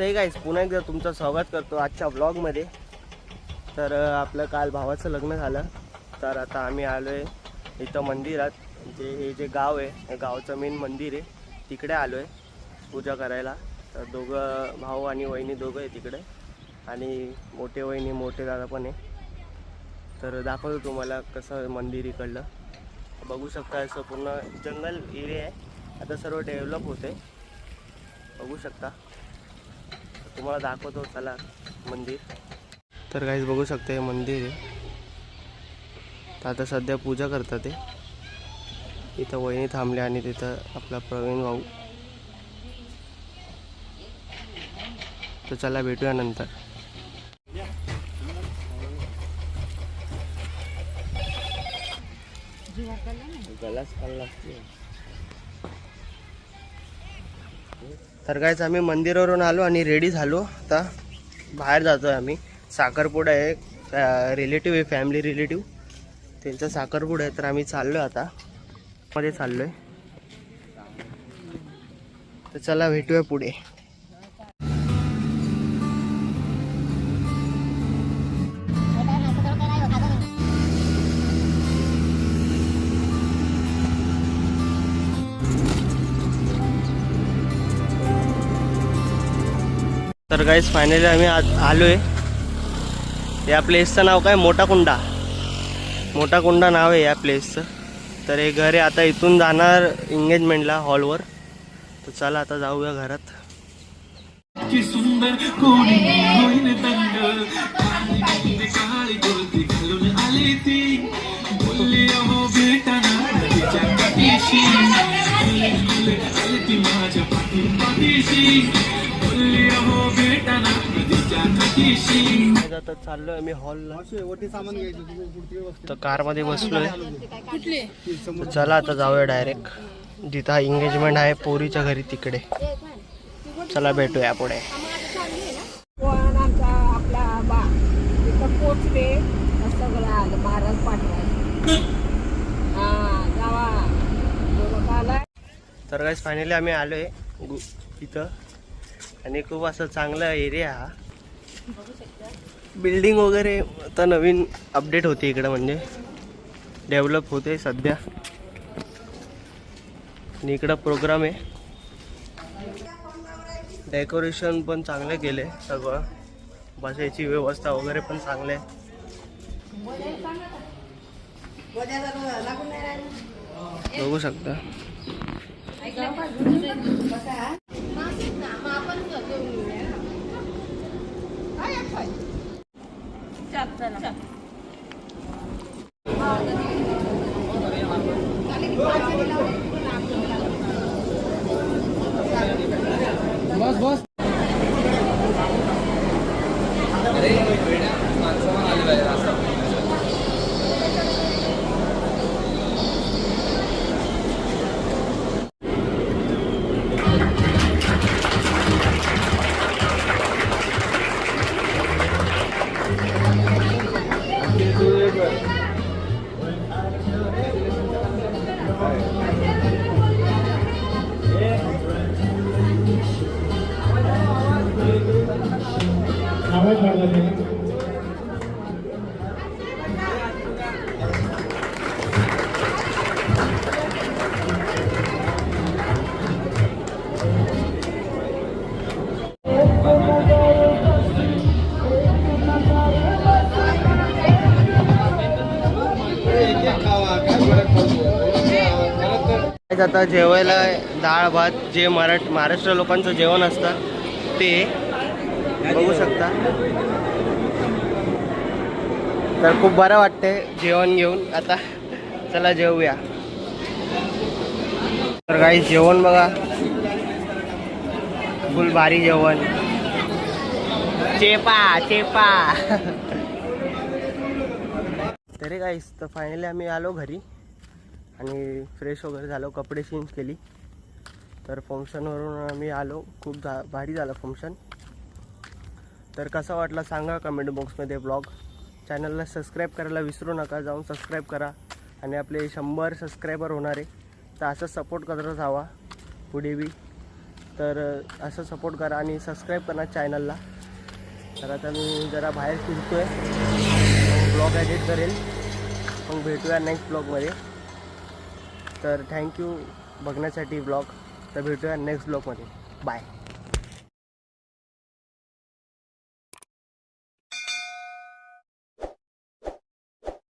Hey guys, पुन्हा एकदा तुमचं स्वागत करतो आजच्या व्लॉगमध्ये. तर आपलं काल भावाचं लग्न झालं, तर आता आम्ही आलो आहे इथं मंदिरात. हे जे गाव आहे, गावचं मेन मंदिर आहे, तिकडे आलो आहे पूजा करायला. तर दोघं भाऊ आणि वहिनी दोघं आहे तिकडे, आणि मोठे वहिनी मोठे दादा पण आहे. तर दाखवतो तुम्हाला कसं मंदिर इकडलं. बघू शकता, असं पूर्ण जंगल एरिया आहे. आता सर्व डेव्हलप होते, बघू शकता. तुम्हाला दाखवतो चला मंदिर. तर काहीच बघू शकता, हे मंदिर आहे. तर आता सध्या पूजा करतात ते. इथं वहिनी थांबले आणि तिथं आपला प्रवीण भाऊ. तर चला भेटूया नंतर. तर काहीच आम्ही मंदिरावरून आलो आणि रेडी झालो. आता बाहेर जातोय आम्ही. साखरपुडा आहे, रिलेटिव्ह आहे, फॅमिली रिलेटिव्ह, त्यांचा साखरपुडा आहे. तर आम्ही चाललोय आता, मध्ये चाललोय. तर चला भेटूया पुढे. तर गाईस फायनली आम्ही आलोय. या प्लेसचं नाव काय, मोठा कुंडा. मोठा कुंडा नाव आहे या प्लेसचं. तर हे घर आहे. आता इथून जाणार एंगेजमेंटला हॉलवर. तर चला आता जाऊया घरात. आता चाललोय आम्ही हॉलला. तर कारमध्ये बसलोय. चला आता जाऊया डायरेक्ट जिथं एंगेजमेंट आहे पोरीच्या घरी, तिकडे. चला भेटूया पुढे. तर गाईस फायनली आम्ही आलोय इथं, आणि खूप असं चांगला एरिया हा. बिल्डिंग वगैरे आता नवीन अपडेट होते इकडं, म्हणजे डेव्हलप होते सध्या. आणि इकडं प्रोग्राम आहे. डेकोरेशन पण चांगले केले, सगळं बसायची व्यवस्था वगैरे पण चांगले आहे. बघू शकता. बस बस. आता जेवायला डाळ भात, जे महाराष्ट्र लोकांचं जेवण असतं ते बघू शकता. तर खूप बरं वाटतंय जेवण घेऊन. आता चला जेवूया. तर काही जेवण बघा, फुल भारी जेवण. चेपा चेपा. तरी गाईस, तर फायनली आम्ही आलो घरी आणि फ्रेश वगैरे झालो, कपडे चेंज केली. तर फंक्शनवरून आम्ही आलो. खूप भारी झालं फंक्शन. तर कसा वाटला सांगा कमेंट बॉक्समध्ये ब्लॉग. चॅनलला सबस्क्राईब करायला विसरू नका, जाऊन सबस्क्राईब करा. आणि आपले 100 सबस्क्रायबर होणार आहे, तर असं सपोर्ट करत राहावा पुढे बी. तर असं सपोर्ट करा आणि सबस्क्राईब करा चॅनलला. तर आता मी जरा बाहेर फिरतो आहे, ब्लॉग एडिट करेल. मग भेटूया नेक्स्ट ब्लॉगमध्ये. तर थँक्यू बघण्यासाठी ब्लॉग. तर भेटूया नेक्स्ट ब्लॉगमध्ये. बाय.